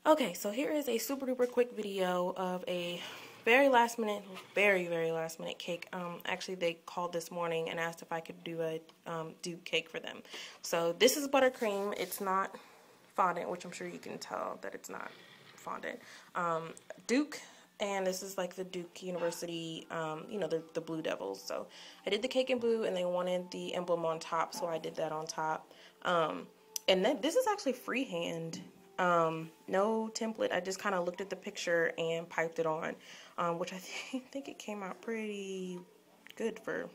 Okay, so here is a super duper quick video of a very last minute, very last minute cake. Actually, they called this morning and asked if I could do a dupe cake for them. So this is buttercream. It's not fondant, which I'm sure you can tell that it's not fondant. Duke, and this is like the Duke University, you know, the Blue Devils. So I did the cake in blue, and they wanted the emblem on top, so I did that on top. And then this is actually freehand. No template. I just kind of looked at the picture and piped it on, which I think it came out pretty good for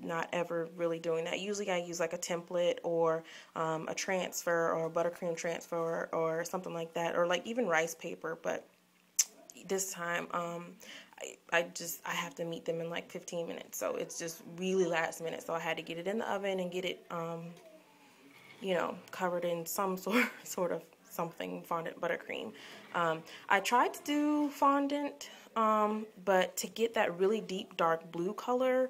not ever really doing that. Usually I use like a template or a transfer or a buttercream transfer or something like that, or like even rice paper, but this time I have to meet them in like 15 minutes, so it's just really last minute, so I had to get it in the oven and get it you know, covered in some sort of something fondant buttercream. I tried to do fondant, but to get that really deep dark blue color,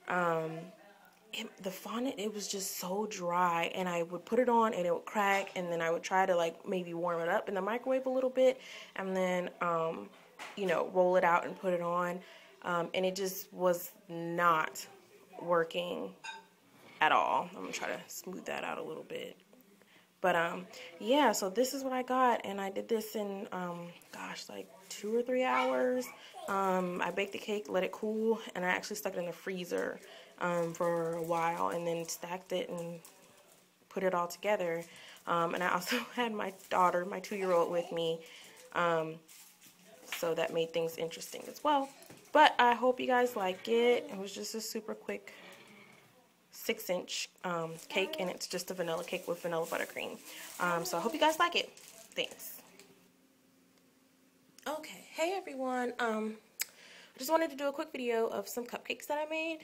the fondant, it was just so dry, and I would put it on and it would crack, and then I would try to like maybe warm it up in the microwave a little bit, and then you know, roll it out and put it on, and it just was not working at all. I'm gonna try to smooth that out a little bit. But yeah, so this is what I got, and I did this in gosh, like 2 or 3 hours. I baked the cake, let it cool, and I actually stuck it in the freezer for a while, and then stacked it and put it all together. And I also had my daughter, my 2-year-old, with me, so that made things interesting as well. But I hope you guys like it. It was just a super quick 6-inch cake, and it's just a vanilla cake with vanilla buttercream. So I hope you guys like it. Thanks. Okay, hey everyone. I just wanted to do a quick video of some cupcakes that I made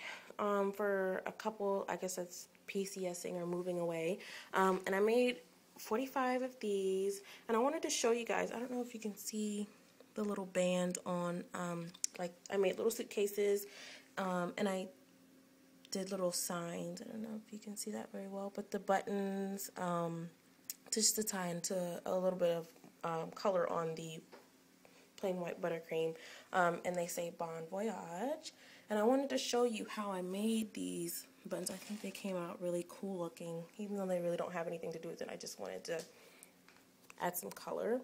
for a couple, I guess that's PCSing or moving away. And I made 45 of these, and I wanted to show you guys. I don't know if you can see the little band on, like I made little suitcases, and I did little signs. I don't know if you can see that very well, but the buttons, just to tie into a little bit of color on the plain white buttercream, and they say Bon Voyage. And I wanted to show you how I made these buttons. I think they came out really cool looking, even though they really don't have anything to do with it. I just wanted to add some color.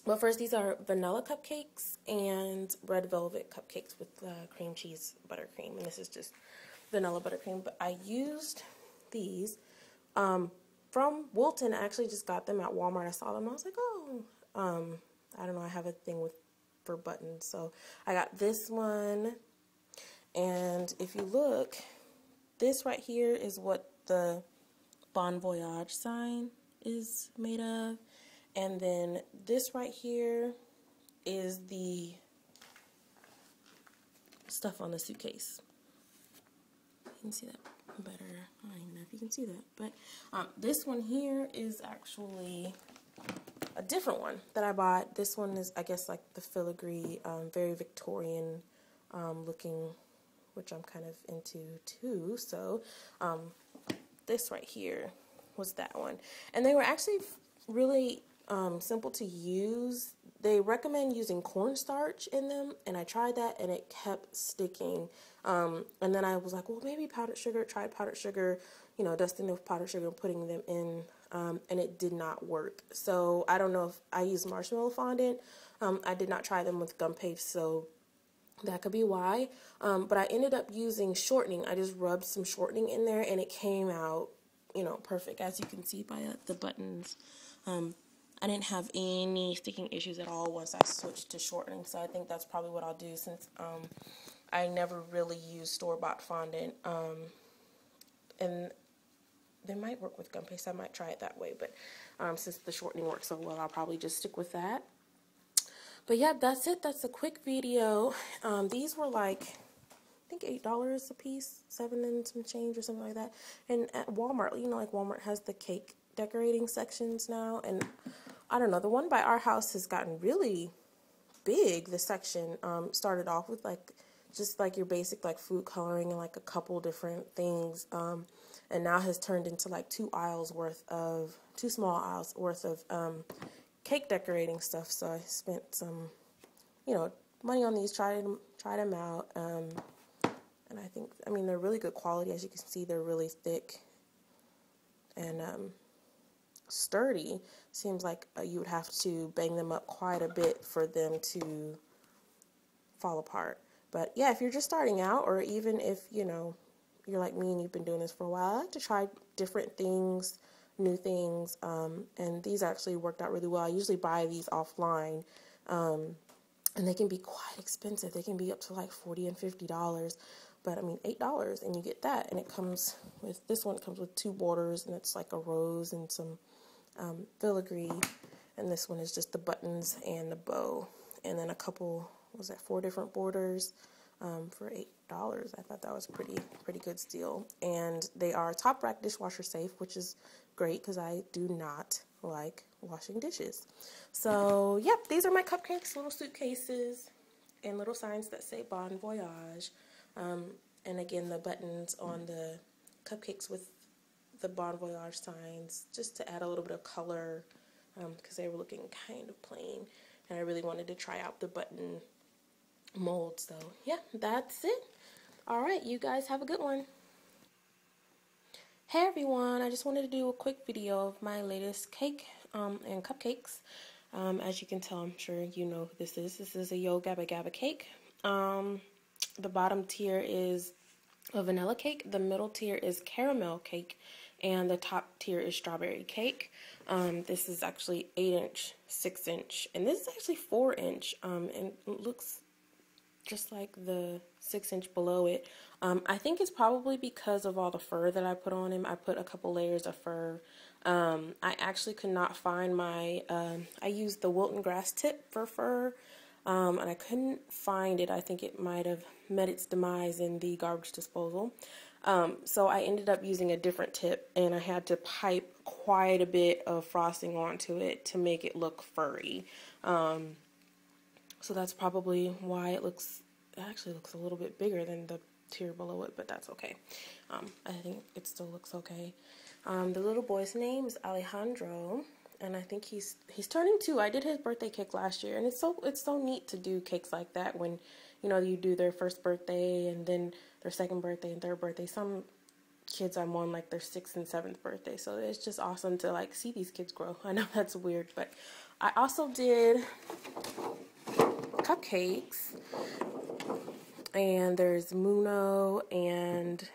But first, these are vanilla cupcakes and red velvet cupcakes with cream cheese buttercream, and this is just vanilla buttercream. But I used these from Wilton. I actually just got them at Walmart. I saw them. I was like, oh, I don't know. I have a thing for buttons, so I got this one. And if you look, this right here is what the Bon Voyage sign is made of, and then this right here is the stuff on the suitcase. You can see that better. I don't even know if you can see that, but this one here is actually a different one that I bought. This one is, I guess, like the filigree, very Victorian looking, which I'm kind of into too. So this right here was that one, and they were actually really simple to use. They recommend using cornstarch in them, and I tried that, and it kept sticking. And then I was like, well, maybe powdered sugar. Tried powdered sugar, you know, dusting with powdered sugar and putting them in, and it did not work. So I don't know if I used marshmallow fondant. I did not try them with gum paste, so that could be why. But I ended up using shortening. I just rubbed some shortening in there, and it came out, you know, perfect, as you can see by the buttons. I didn't have any sticking issues at all once I switched to shortening, so I think that's probably what I'll do, since I never really use store-bought fondant, and they might work with gum paste. I might try it that way, but since the shortening works so well, I'll probably just stick with that. But yeah, that's it. That's a quick video. These were like, I think $8 a piece, 7 and some change or something like that. And at Walmart, you know, like Walmart has the cake decorating sections now, and I don't know, the one by our house has gotten really big. The section started off with like just like your basic like food coloring and like a couple different things, and now has turned into like two small aisles worth of cake decorating stuff. So I spent some, money on these, tried them out, and I mean they're really good quality. As you can see, they're really thick and sturdy. Seems like you would have to bang them up quite a bit for them to fall apart. But yeah, if you're just starting out, or even if you're like me and you've been doing this for a while, I like to try different things, new things, and these actually worked out really well. I usually buy these offline, and they can be quite expensive. They can be up to like $40 and $50, but I mean $8 and you get that. And it comes with, this one comes with 2 borders, and it's like a rose and some filigree, and this one is just the buttons and the bow, and then a couple, 4 different borders for $8. I thought that was pretty good steal. And they are top rack dishwasher safe, which is great because I do not like washing dishes. So yep, these are my cupcakes, little suitcases, and little signs that say Bon Voyage. And again, the buttons on the cupcakes with the Bon Voyage signs, just to add a little bit of color, because they were looking kind of plain, and I really wanted to try out the button mold. So yeah, that's it. All right, you guys have a good one. Hey everyone, I just wanted to do a quick video of my latest cake and cupcakes. As you can tell, I'm sure you know who this is. This is a Gabba Gabba cake. The bottom tier is a vanilla cake, the middle tier is caramel cake, and the top tier is strawberry cake. This is actually 8-inch, 6-inch, and this is actually 4-inch, and it looks just like the 6-inch below it. I think it's probably because of all the fur that I put on him. I put a couple layers of fur. I actually could not find my, I used the Wilton grass tip for fur, and I couldn't find it. I think it might have met its demise in the garbage disposal. So I ended up using a different tip, and I had to pipe quite a bit of frosting onto it to make it look furry. So that's probably why it actually looks a little bit bigger than the tier below it, but that's okay. I think it still looks okay. The little boy's name is Alejandro, and I think he's turning 2. I did his birthday cake last year, and it's so neat to do cakes like that when, you do their first birthday and then their second birthday and third birthday. Some kids I'm on like their 6th and 7th birthday, so it's just awesome to like see these kids grow. I know that's weird, but I also did cupcakes, and there's Muno and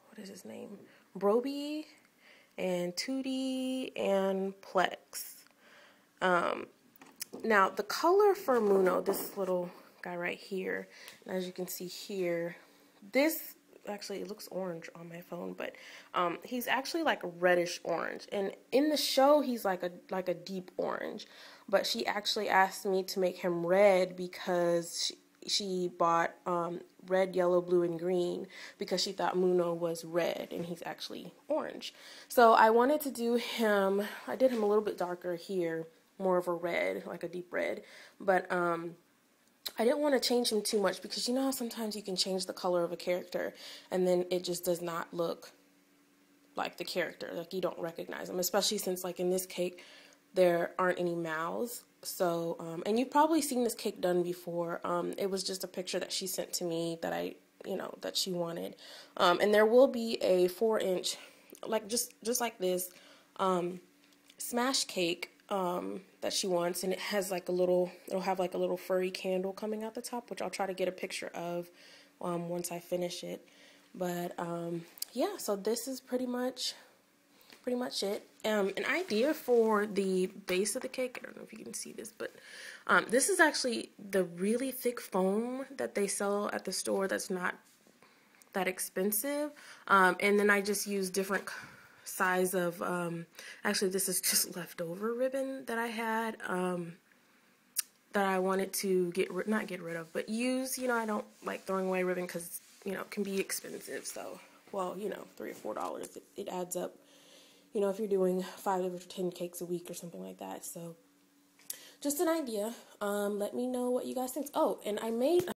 what is his name, Brobee and Tootie and Plex. Now the color for Muno, this little guy right here, and as you can see here, this actually, it looks orange on my phone, but he's actually like a reddish orange, and in the show he's like a deep orange, but she actually asked me to make him red because she bought red, yellow, blue, and green because she thought Muno was red and he's actually orange. So I wanted to do him, I did him a little bit darker here, more of a red, like a deep red, but I didn't want to change him too much because you know how sometimes you can change the color of a character and then it just does not look like the character, like you don't recognize them, especially since like in this cake there aren't any mouths. So and you've probably seen this cake done before. It was just a picture that she sent to me that that she wanted, and there will be a 4-inch, like just like this, smash cake that she wants, and it has like it'll have like a little furry candle coming out the top, which I'll try to get a picture of once I finish it. But yeah, so this is pretty much it. An idea for the base of the cake, I don't know if you can see this, but this is actually the really thick foam that they sell at the store that's not that expensive, and then I just use different size of, actually this is just leftover ribbon that I had, that I wanted to not get rid of, but use. I don't like throwing away ribbon because, it can be expensive. So, well, $3 or $4, it adds up, if you're doing 5 or 10 cakes a week or something like that. So just an idea. Let me know what you guys think. Oh, and I made